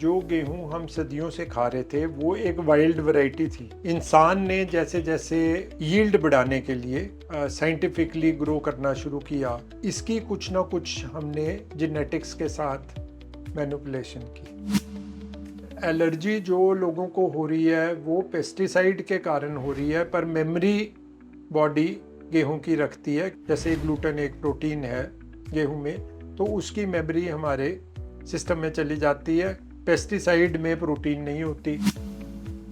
जो गेहूं हम सदियों से खा रहे थे वो एक वाइल्ड वैरायटी थी। इंसान ने जैसे जैसे यील्ड बढ़ाने के लिए साइंटिफिकली ग्रो करना शुरू किया, इसकी कुछ ना कुछ हमने जेनेटिक्स के साथ मैनिपुलेशन की। एलर्जी जो लोगों को हो रही है वो पेस्टिसाइड के कारण हो रही है, पर मेमोरी बॉडी गेहूं की रखती है। जैसे ग्लूटेन एक प्रोटीन है गेहूं में, तो उसकी मेमोरी हमारे सिस्टम में चली जाती है। पेस्टिसाइड में प्रोटीन नहीं होती।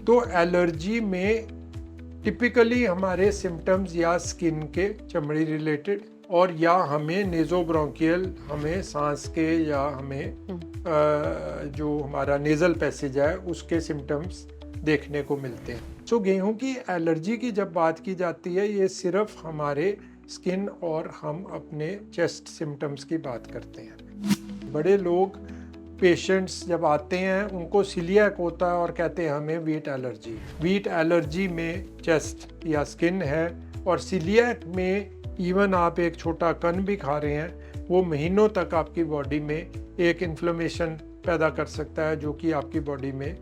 तो एलर्जी में टिपिकली हमारे सिम्टम्स या स्किन के, चमड़ी रिलेटेड, और या हमें नेजोब्रोंकियल, हमें सांस के, या हमें जो हमारा नेजल पैसेज है उसके सिम्टम्स देखने को मिलते हैं। सो गेहूं की एलर्जी की जब बात की जाती है, ये सिर्फ हमारे स्किन और हम अपने चेस्ट सिम्टम्स की बात करते हैं। बड़े लोग, पेशेंट्स जब आते हैं, उनको सीलिएक होता है और कहते हैं हमें वीट एलर्जी। वीट एलर्जी में चेस्ट या स्किन है, और सीलिएक में इवन आप एक छोटा कण भी खा रहे हैं, वो महीनों तक आपकी बॉडी में एक इन्फ्लेमेशन पैदा कर सकता है, जो कि आपकी बॉडी में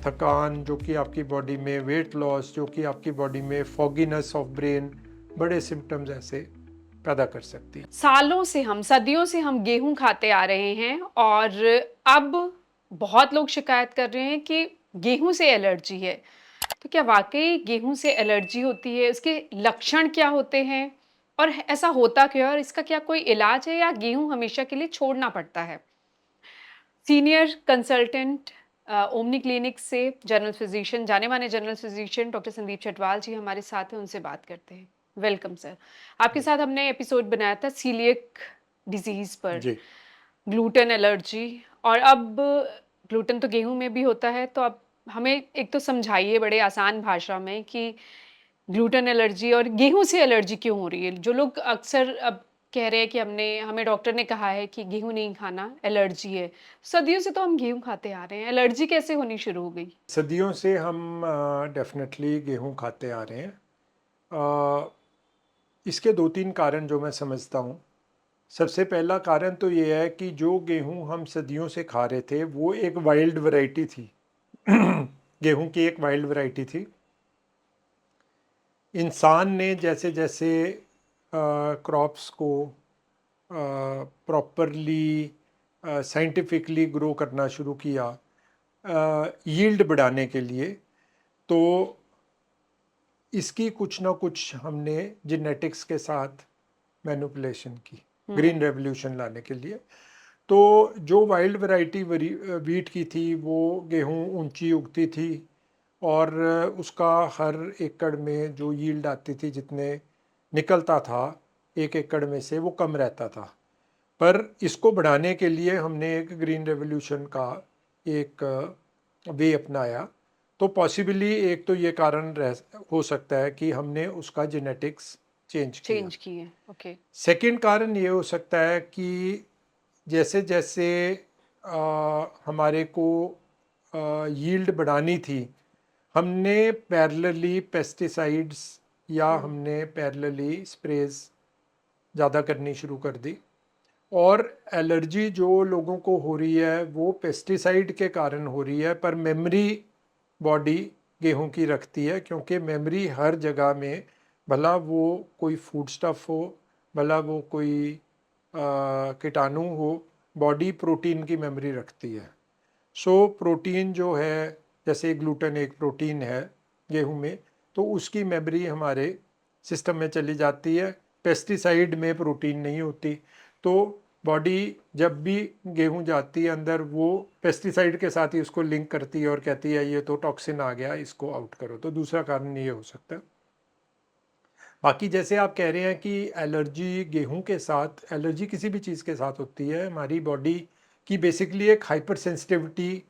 थकान, जो कि आपकी बॉडी में वेट लॉस, जो कि आपकी बॉडी में फॉगीनेस ऑफ ब्रेन, बड़े सिम्टम्स ऐसे पैदा कर सकती है। सालों से हम, सदियों से हम गेहूं खाते आ रहे हैं और अब बहुत लोग शिकायत कर रहे हैं कि गेहूं से एलर्जी है। तो क्या वाकई गेहूं से एलर्जी होती है? उसके लक्षण क्या होते हैं और ऐसा होता क्यों है और इसका क्या कोई इलाज है या गेहूं हमेशा के लिए छोड़ना पड़ता है? सीनियर कंसल्टेंट ओमनी क्लिनिक से जनरल फिजिशियन, जाने माने general physician doctor Sandeep Chatwal ji हमारे साथ हैं, उनसे बात करते हैं। Welcome sir. आपके साथ हमने एपिसोड बनाया था सीलिएक डिजीज पर, जी। ग्लूटेन एलर्जी, और अब ग्लूटेन तो गेहूं में भी होता है, तो अब हमें एक तो समझाइए बड़े आसान भाषा में कि ग्लूटेन एलर्जी और गेहूं से एलर्जी क्यों हो रही है। जो लोग अक्सर अब कह रहे हैं कि हमें डॉक्टर ने कहा है कि गेहूं नहीं खाना, एलर्जी है। सदियों से तो हम गेहूं खाते आ रहे हैं, एलर्जी कैसे होनी शुरू हो गई? सदियों से हम डेफिनेटली गेहूं खाते आ रहे हैं। इसके दो तीन कारण जो मैं समझता हूँ। सबसे पहला कारण तो ये है कि जो गेहूं हम सदियों से खा रहे थे वो एक वाइल्ड वैरायटी थी। गेहूं की एक वाइल्ड वैरायटी थी। इंसान ने जैसे जैसे क्रॉप्स को प्रॉपरली साइंटिफिकली ग्रो करना शुरू किया यील्ड बढ़ाने के लिए, तो इसकी कुछ ना कुछ हमने जेनेटिक्स के साथ मैनिपुलेशन की, ग्रीन रेवोल्यूशन लाने के लिए। तो जो वाइल्ड वैरायटी वीट की थी, वो गेहूं ऊंची उगती थी, और उसका हर एकड़ में जो यील्ड आती थी, जितने निकलता था एक एकड़ में से, वो कम रहता था। पर इसको बढ़ाने के लिए हमने एक ग्रीन रेवोल्यूशन का एक वे अपनाया। तो पॉसिबली एक तो ये कारण हो सकता है कि हमने उसका जेनेटिक्स चेंज किया। चेंज किए, ओके। सेकंड कारण ये हो सकता है कि जैसे जैसे हमारे को यील्ड बढ़ानी थी, हमने पैरेलली पेस्टिसाइड्स या हमने पैरेलली स्प्रेज ज़्यादा करनी शुरू कर दी। और एलर्जी जो लोगों को हो रही है वो पेस्टिसाइड के कारण हो रही है, पर मेमोरी बॉडी गेहूं की रखती है, क्योंकि मेमोरी हर जगह में, भला वो कोई फूड स्टफ हो, भला वो कोई कीटाणु हो, बॉडी प्रोटीन की मेमोरी रखती है। सो प्रोटीन जो है, जैसे ग्लूटेन एक प्रोटीन है गेहूं में, तो उसकी मेमोरी हमारे सिस्टम में चली जाती है। पेस्टिसाइड में प्रोटीन नहीं होती, तो बॉडी जब भी गेहूं जाती है अंदर, वो पेस्टिसाइड के साथ ही उसको लिंक करती है और कहती है ये तो टॉक्सिन आ गया, इसको आउट करो। तो दूसरा कारण ये हो सकता है। बाकी जैसे आप कह रहे हैं कि एलर्जी गेहूं के साथ, एलर्जी किसी भी चीज़ के साथ होती है। हमारी बॉडी की बेसिकली एक हाइपर सेंसिटिविटी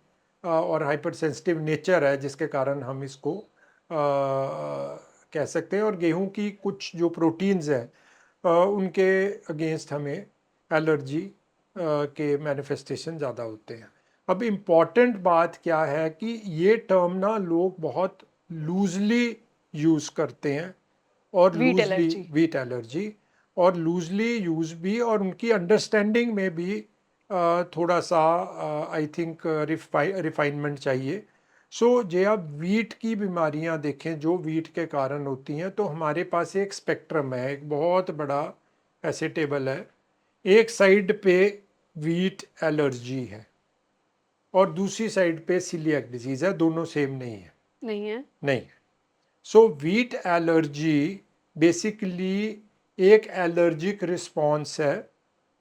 और हाइपर सेंसिटिव नेचर है, जिसके कारण हम इसको कह सकते हैं। और गेहूं की कुछ जो प्रोटीन्स हैं, उनके अगेंस्ट हमें एलर्जी के मैनिफेस्टेशन ज़्यादा होते हैं। अब इम्पॉर्टेंट बात क्या है कि ये टर्म ना लोग बहुत लूजली यूज़ करते हैं, और wheat loosely allergy. Wheat allergy, और लूजली यूज़ भी, और उनकी अंडरस्टैंडिंग में भी थोड़ा सा आई थिंक रिफाइनमेंट चाहिए। सो जे आप वीट की बीमारियां देखें जो वीट के कारण होती हैं, तो हमारे पास एक स्पेक्ट्रम है, एक बहुत बड़ा ऐसे टेबल है। एक साइड पे वीट एलर्जी है और दूसरी साइड पे सीलिएक डिजीज है, दोनों सेम नहीं है। नहीं है। नहीं। सो वीट एलर्जी बेसिकली एक एलर्जिक रिस्पॉन्स है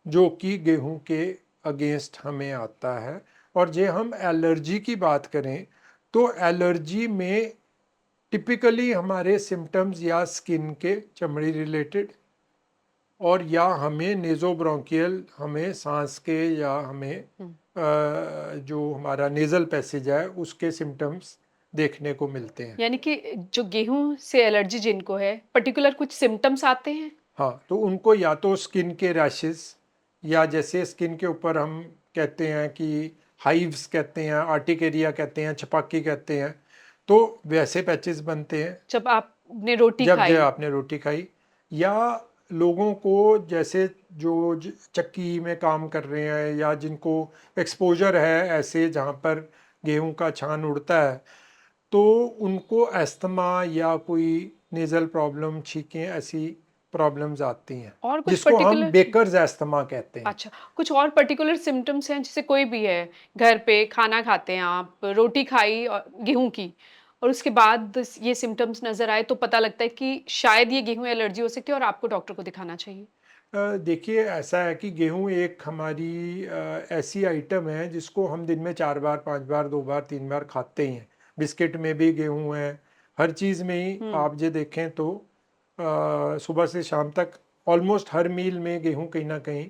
जो कि गेहूं के अगेंस्ट हमें आता है। और जे हम एलर्जी की बात करें तो एलर्जी में टिपिकली हमारे सिम्टम्स या स्किन के, चमड़ी रिलेटेड, और या हमें नेज़ोब्रोंकियल, हमें सांस के, या हमें जो हमारा नेज़ल पैसेज है उसके सिम्टम्स देखने को मिलते हैं। यानी कि जो गेहूं से एलर्जी जिनको है, पर्टिकुलर कुछ सिम्टम्स आते हैं। हाँ, तो उनको या तो स्किन के रैशेस, या जैसे स्किन के ऊपर हम कहते हैं कि हाइव्स कहते हैं, आर्टिकेरिया कहते हैं, छपाकी कहते हैं, तो वैसे पैचेस बनते हैं जब आपने रोटी जब खाई। आपने रोटी खाई। या लोगों को जैसे जो चक्की में काम कर रहे हैं या जिनको एक्सपोजर है ऐसे जहाँ पर गेहूं का छान उड़ता है, तो उनको अस्थमा या कोई नेजल प्रॉब्लम, छींकें, ऐसी प्रॉब्लम्स आती हैं और कुछ जिसको हम पर्टिकुलर। बेकर्स अस्थमा कहते हैं। अच्छा, कुछ और पर्टिकुलर सिम्पटम्स हैं, जैसे कोई भी है, घर पे खाना खाते हैं आप, रोटी खाई और गेहूँ की, और उसके बाद ये सिम्पटम्स नज़र आए तो पता लगता है कि शायद ये गेहूँ एलर्जी हो सकती है और आपको डॉक्टर को दिखाना चाहिए। देखिए, ऐसा है कि गेहूं एक हमारी ऐसी आइटम है जिसको हम दिन में 4 बार, 5 बार, 2 बार, 3 बार खाते ही हैं। बिस्किट में भी गेहूं है, हर चीज़ में ही हुँ। आप जे देखें तो सुबह से शाम तक ऑलमोस्ट हर मील में गेहूं कहीं ना कहीं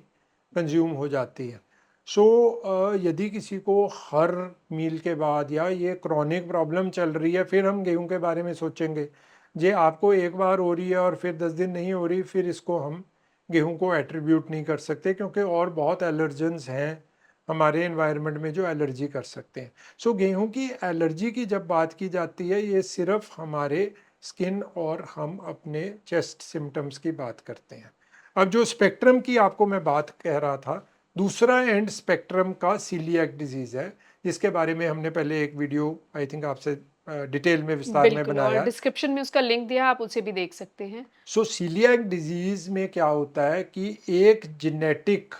कंज्यूम हो जाती है। सो यदि किसी को हर मील के बाद या ये क्रॉनिक प्रॉब्लम चल रही है, फिर हम गेहूं के बारे में सोचेंगे। जे आपको एक बार हो रही है और फिर 10 दिन नहीं हो रही, फिर इसको हम गेहूं को एट्रीब्यूट नहीं कर सकते, क्योंकि और बहुत एलर्जेंस हैं हमारे एनवायरनमेंट में जो एलर्जी कर सकते हैं। सो गेहूं की एलर्जी की जब बात की जाती है, ये सिर्फ हमारे स्किन और हम अपने चेस्ट सिम्टम्स की बात करते हैं। अब जो स्पेक्ट्रम की आपको मैं बात कह रहा था, दूसरा एंड स्पेक्ट्रम का सीलिएक डिजीज है, जिसके बारे में हमने पहले एक वीडियो आई थिंक आपसे डिटेल में, विस्तार में बिल्कुल, और बनाया है। डिस्क्रिप्शन में उसका लिंक दिया है, आप उसे भी देख सकते हैं। सो सीलिएक डिजीज में क्या होता है कि एक जेनेटिक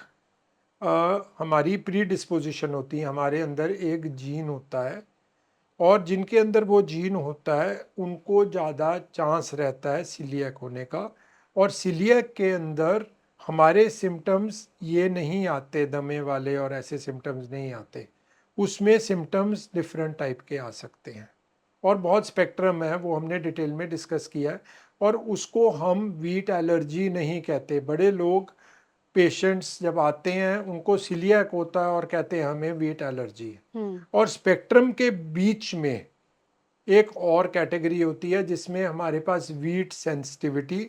हमारी प्री डिस्पोजिशन होती है, हमारे अंदर एक जीन होता है, और जिनके अंदर वो जीन होता है उनको ज़्यादा चांस रहता है सीलिएक होने का। और सीलिएक के अंदर हमारे सिम्टम्स ये नहीं आते, दमे वाले और ऐसे सिम्टम्स नहीं आते, उसमें सिम्टम्स डिफरेंट टाइप के आ सकते हैं, और बहुत स्पेक्ट्रम है, वो हमने डिटेल में डिस्कस किया है। और उसको हम वीट एलर्जी नहीं कहते। बड़े लोग, पेशेंट्स जब आते हैं, उनको सीलिएक होता है और कहते हैं हमें वीट एलर्जी है। हुँ। और स्पेक्ट्रम के बीच में एक और कैटेगरी होती है जिसमें हमारे पास वीट सेंसिटिविटी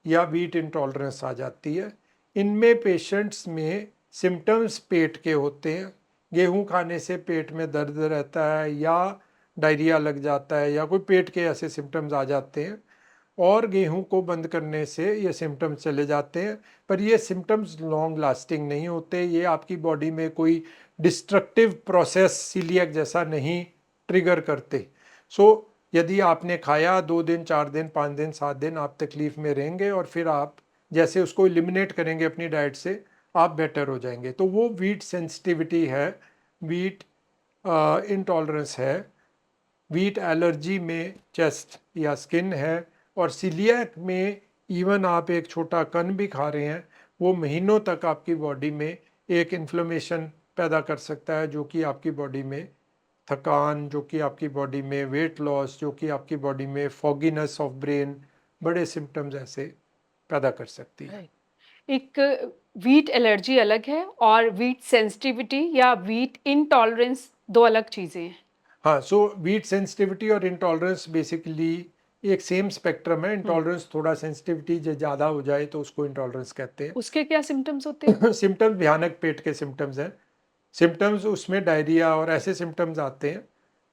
या वीट इंटॉलरेंस आ जाती है। इनमें पेशेंट्स में सिम्टम्स पेट के होते हैं, गेहूं खाने से पेट में दर्द रहता है, या डायरिया लग जाता है, या कोई पेट के ऐसे सिम्टम्स आ जाते हैं, और गेहूं को बंद करने से ये सिम्टम्स चले जाते हैं। पर ये सिम्टम्स लॉन्ग लास्टिंग नहीं होते, ये आपकी बॉडी में कोई डिस्ट्रक्टिव प्रोसेस सीलिएक जैसा नहीं ट्रिगर करते। सो यदि आपने खाया 2 दिन, 4 दिन, 5 दिन, 7 दिन, आप तकलीफ में रहेंगे, और फिर आप जैसे उसको एलिमिनेट करेंगे अपनी डाइट से, आप बेटर हो जाएंगे। तो वो वीट सेंसिटिविटी है, वीट इंटॉलरेंस है, वीट एलर्जी में चेस्ट या स्किन है, और सीलिएक में इवन आप एक छोटा कण भी खा रहे हैं, वो महीनों तक आपकी बॉडी में एक इन्फ्लेमेशन पैदा कर सकता है, जो कि आपकी बॉडी में थकान, जो कि आपकी बॉडी में वेट लॉस, जो कि आपकी बॉडी में फॉगीनेस ऑफ ब्रेन, बड़े सिम्टम्स ऐसे पैदा कर सकती है। राइट। एक व्हीट एलर्जी अलग है और व्हीट सेंसिटिविटी या व्हीट इंटॉलरेंस 2 अलग चीज़ें हैं। हाँ, सो वीट सेंसिटिविटी और इंटॉलरेंस बेसिकली एक सेम स्पेक्ट्रम है। हुँ। इंटॉलरेंस थोड़ा सेंसिटिविटी ज़्यादा हो जाए तो उसको इंटॉलरेंस कहते उसके क्या सिम्पटम्स होते हैं? हैं। सिम्टम्स भयानक पेट के सिम्टम्स हैं। सिम्टम्स उसमें डायरिया और ऐसे सिम्टम्स आते हैं,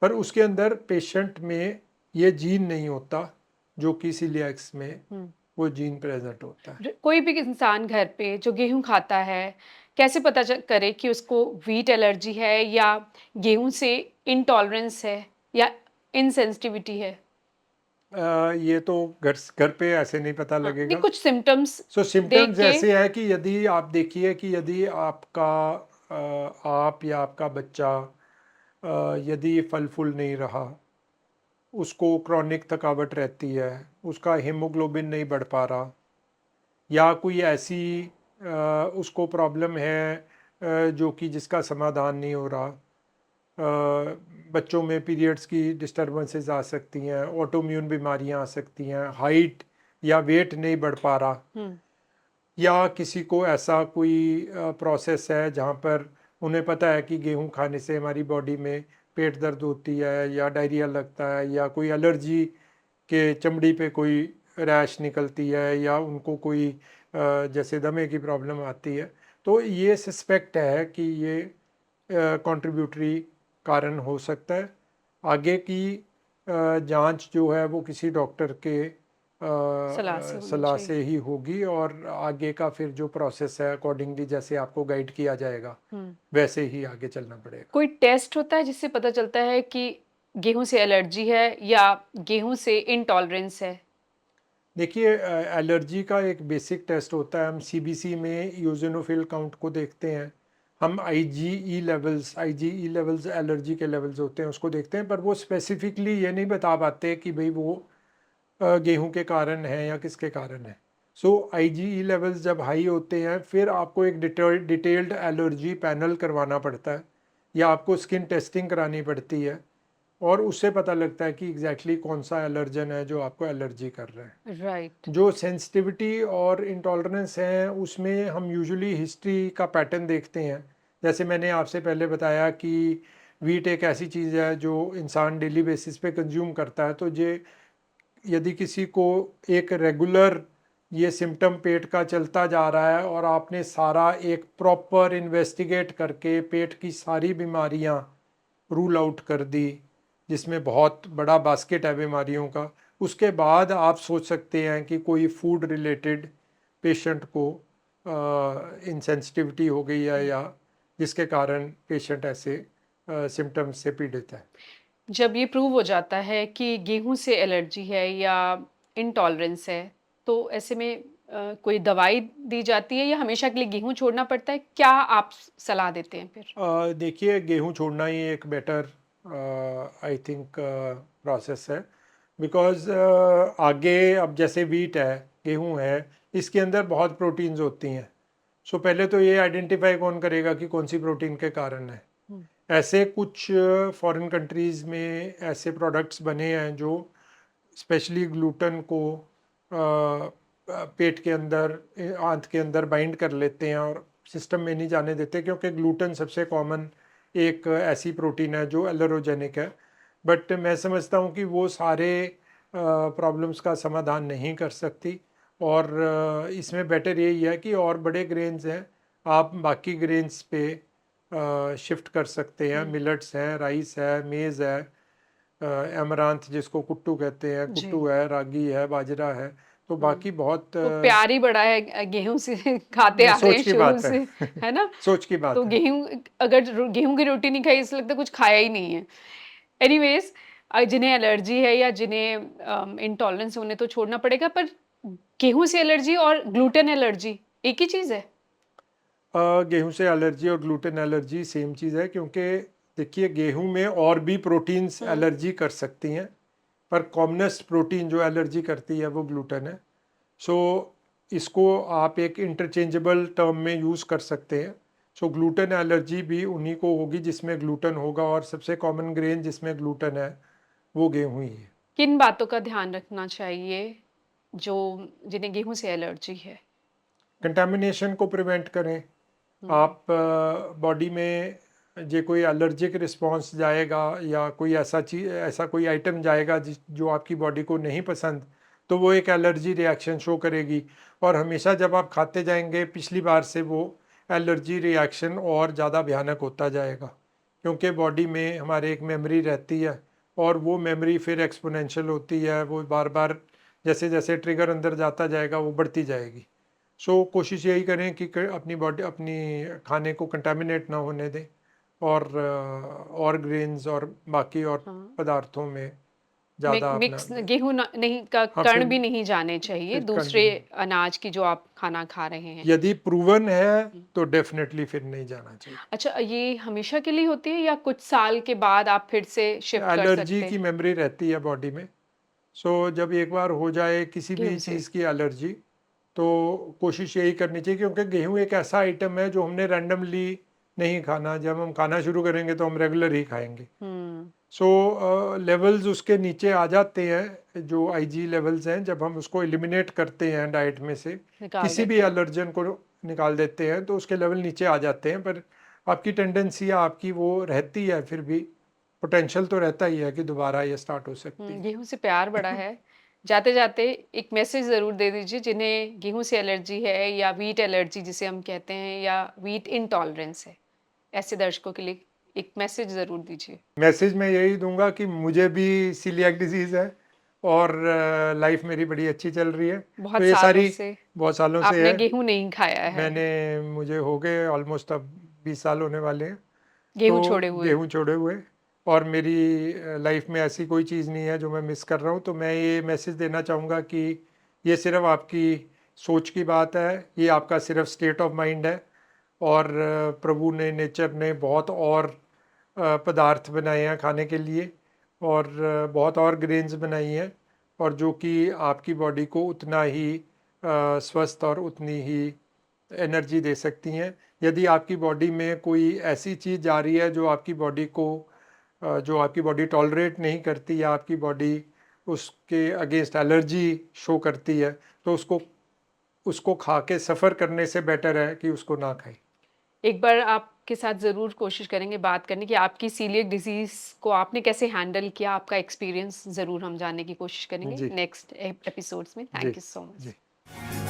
पर उसके अंदर पेशेंट में ये जीन नहीं होता जो कि सीलिएक्स में हुँ। वो जीन प्रेजेंट होता है। कोई भी इंसान घर पे जो गेहूँ खाता है, कैसे पता करे कि उसको व्हीट एलर्जी है या गेहूं से इंटॉलरेंस है या इनसेंसिटिविटी है? ये तो घर घर पे ऐसे नहीं पता हाँ, नहीं लगेगा। कुछ सिम्टम्स सो देख सिम्टम्स के। ऐसे है कि यदि आप देखिए कि यदि आपका आप या आपका बच्चा यदि फल फूल नहीं रहा, उसको क्रॉनिक थकावट रहती है, उसका हीमोग्लोबिन नहीं बढ़ पा रहा, या कोई ऐसी उसको प्रॉब्लम है जो कि जिसका समाधान नहीं हो रहा। बच्चों में पीरियड्स की डिस्टर्बेंसेस आ सकती हैं, ऑटोम्यून बीमारियां आ सकती हैं, हाइट या वेट नहीं बढ़ पा रहा, हम्म। या किसी को ऐसा कोई प्रोसेस है जहाँ पर उन्हें पता है कि गेहूं खाने से हमारी बॉडी में पेट दर्द होती है या डायरिया लगता है, या कोई एलर्जी के चमड़ी पे कोई रैश निकलती है, या उनको कोई जैसे दमे की प्रॉब्लम आती है, तो ये सस्पेक्ट है कि ये कंट्रीब्यूटरी कारण हो सकता है। आगे की जांच जो है वो किसी डॉक्टर के सलाह से होनी सलाह चाहिए। से ही होगी, और आगे का फिर जो प्रोसेस है अकॉर्डिंगली जैसे आपको गाइड किया जाएगा हम्म। वैसे ही आगे चलना पड़ेगा। कोई टेस्ट होता है जिससे पता चलता है कि गेहूं से एलर्जी है या गेहूं से इंटॉलरेंस है? देखिए, एलर्जी का एक बेसिक टेस्ट होता है, हम सीबीसी में यूजिनोफिल काउंट को देखते हैं, हम आईजीई लेवल्स एलर्जी के लेवल्स होते हैं उसको देखते हैं, पर वो स्पेसिफिकली ये नहीं बता पाते कि भाई वो गेहूं के कारण है या किसके कारण है। सो आईजीई लेवल्स जब हाई होते हैं फिर आपको एक डिटेल्ड एलर्जी पैनल करवाना पड़ता है, या आपको स्किन टेस्टिंग करानी पड़ती है, और उससे पता लगता है कि एग्जैक्टली कौन सा एलर्जन है जो आपको एलर्जी कर रहा है। राइट। जो सेंसिटिविटी और इंटॉलरेंस है उसमें हम यूजुअली हिस्ट्री का पैटर्न देखते हैं। जैसे मैंने आपसे पहले बताया कि वीट एक ऐसी चीज़ है जो इंसान डेली बेसिस पे कंज्यूम करता है, तो ये यदि किसी को एक रेगुलर ये सिम्टम पेट का चलता जा रहा है और आपने सारा एक प्रॉपर इन्वेस्टिगेट करके पेट की सारी बीमारियां रूल आउट कर दी, जिसमें बहुत बड़ा बास्केट है बीमारियों का, उसके बाद आप सोच सकते हैं कि कोई फूड रिलेटेड पेशेंट को इंसेंसिटिविटी हो गई है, या जिसके कारण पेशेंट ऐसे सिम्टम्स से पीड़ित है। जब ये प्रूव हो जाता है कि गेहूं से एलर्जी है या इंटॉलरेंस है, तो ऐसे में कोई दवाई दी जाती है या हमेशा के लिए गेहूं छोड़ना पड़ता है? क्या आप सलाह देते हैं फिर? देखिए, गेहूं छोड़ना ही एक बेटर आई थिंक प्रोसेस है, बिकॉज आगे अब जैसे वीट है, गेहूं है, इसके अंदर बहुत प्रोटीन्स होती हैं। सो पहले तो ये आइडेंटिफाई कौन करेगा कि कौन सी प्रोटीन के कारण है। हम्म। ऐसे कुछ फॉरेन कंट्रीज़ में ऐसे प्रोडक्ट्स बने हैं जो स्पेशली ग्लूटन को पेट के अंदर, आंत के अंदर बाइंड कर लेते हैं और सिस्टम में नहीं जाने देते, क्योंकि ग्लूटन सबसे कॉमन एक ऐसी प्रोटीन है जो एलर्जेनिक है। बट मैं समझता हूँ कि वो सारे प्रॉब्लम्स का समाधान नहीं कर सकती, और इसमें बेटर यही है कि और बड़े ग्रेन्स हैं, आप बाकी ग्रेन्स पे शिफ्ट कर सकते हैं। मिलेट्स हैं, राइस है, मेज़ है, एमरांथ जिसको कुट्टू कहते हैं, जी। कुट्टू है, रागी है, बाजरा है, तो बाकी बहुत तो प्यार ही बड़ा है गेहूं से खाते आ रहे सोच हैं की शुरू बात है। से, है ना? सोच की तो बात है। गेहूं, अगर गेहूं की रोटी नहीं खाई, इससे लगता है कुछ खाया ही नहीं है। एनीवेज, जिन्हें एलर्जी है या जिन्हें इंटॉलरेंस है उन्हें तो छोड़ना पड़ेगा, पर गेहूं से एलर्जी और ग्लूटेन एलर्जी एक ही चीज है? गेहूं से एलर्जी और ग्लूटेन एलर्जी सेम चीज़ है, क्योंकि देखिए गेहूं में और भी प्रोटीन्स एलर्जी कर सकती हैं, पर कॉमनेस्ट प्रोटीन जो एलर्जी करती है वो ग्लूटेन है। सो इसको आप एक इंटरचेंजेबल टर्म में यूज़ कर सकते हैं। सो ग्लूटेन एलर्जी भी उन्हीं को होगी जिसमें ग्लूटेन होगा, और सबसे कॉमन ग्रेन जिसमें ग्लूटेन है वो गेहूं ही है। किन बातों का ध्यान रखना चाहिए जो जिन्हें गेहूं से एलर्जी है? कंटेमिनेशन को प्रिवेंट करें। हम्म। आप बॉडी में जो कोई एलर्जिक रिस्पॉन्स जाएगा, या कोई ऐसा चीज, ऐसा कोई आइटम जाएगा जिस जो आपकी बॉडी को नहीं पसंद, तो वो एक एलर्जी रिएक्शन शो करेगी, और हमेशा जब आप खाते जाएंगे पिछली बार से वो एलर्जी रिएक्शन और ज़्यादा भयानक होता जाएगा, क्योंकि बॉडी में हमारे एक मेमोरी रहती है, और वो मेमोरी फिर एक्सपोनेंशियल होती है, वो बार बार जैसे जैसे ट्रिगर अंदर जाता जाएगा वो बढ़ती जाएगी। सो कोशिश यही करें कि अपनी बॉडी अपनी खाने को कंटामिनेट ना होने दें और ग्रेन्स और बाकी और हाँ। पदार्थों में ज़्यादा अपना मिक्स गेहूँ नहीं का हाँ कण फिर भी नहीं जाने चाहिए फिर कण भी दूसरे नहीं, अनाज की जो आप खाना खा रहे हैं। यदि प्रूवन है हुँ। तो डेफिनेटली फिर नहीं जाना चाहिए। अच्छा, ये हमेशा के लिए होती है या कुछ साल के बाद आप फिर से शिफ्ट कर एलर्जी सकते की हैं मेमोरी रहती है बॉडी में। सो जब एक बार हो जाए किसी भी गेहूँ से? चीज़ की एलर्जी, तो कोशिश यही करनी चाहिए, क्योंकि गेहूँ एक ऐसा आइटम है जो हमने रैंडमली नहीं खाना। जब हम खाना शुरू करेंगे तो हम रेगुलर ही खाएंगे। हुँ, सो लेवल्स उसके नीचे आ जाते हैं, जो आईजी लेवल्स हैं, जब हम उसको एलिमिनेट करते हैं डाइट में से, निकाल किसी भी देते हैं। एलर्जन को निकाल देते हैं, तो उसके लेवल नीचे आ जाते हैं। पर आपकी टेंडेंसी आपकी वो रहती है, फिर भी पोटेंशियल तो रहता ही है कि दोबारा ये स्टार्ट हो सकती है। गेहूँ से प्यार बड़ा है। जाते-जाते एक मैसेज ज़रूर दे दीजिए जिन्हें गेहूँ से एलर्जी है या व्हीट एलर्जी जिसे हम कहते हैं या व्हीट इंटॉलरेंस है। ऐसे दर्शकों के लिए एक मैसेज ज़रूर दीजिए। मैसेज मैं यही दूंगा कि मुझे भी सीलिएक डिजीज़ है और लाइफ मेरी बड़ी अच्छी चल रही है। तो बहुत ये सालों सारी से बहुत सालों से आपने है। गेहूँ नहीं खाया है, मुझे हो गए ऑलमोस्ट अब 20 साल होने वाले हैं। गेहूँ तो छोड़े हुए। गेहूँ छोड़े हुए, और मेरी लाइफ में ऐसी कोई चीज़ नहीं है जो मैं मिस कर रहा हूँ। तो मैं ये मैसेज देना चाहूँगा कि ये सिर्फ आपकी सोच की बात है, ये आपका सिर्फ स्टेट ऑफ माइंड है। और प्रभु ने, नेचर ने बहुत और पदार्थ बनाए हैं खाने के लिए, और बहुत और ग्रेन्स बनाई हैं, और जो कि आपकी बॉडी को उतना ही स्वस्थ और उतनी ही एनर्जी दे सकती हैं। यदि आपकी बॉडी में कोई ऐसी चीज़ जा रही है जो आपकी बॉडी को जो आपकी बॉडी टॉलरेट नहीं करती, या आपकी बॉडी उसके अगेंस्ट एलर्जी शो करती है, तो उसको उसको खा के सफ़र करने से बेटर है कि उसको ना खाएं। एक बार आपके साथ ज़रूर कोशिश करेंगे बात करने की, आपकी सीलिएक डिज़ीज़ को आपने कैसे हैंडल किया, आपका एक्सपीरियंस ज़रूर हम जानने की कोशिश करेंगे जी नेक्स्ट एपिसोड्स में। जी थैंक यू सो जी। मच।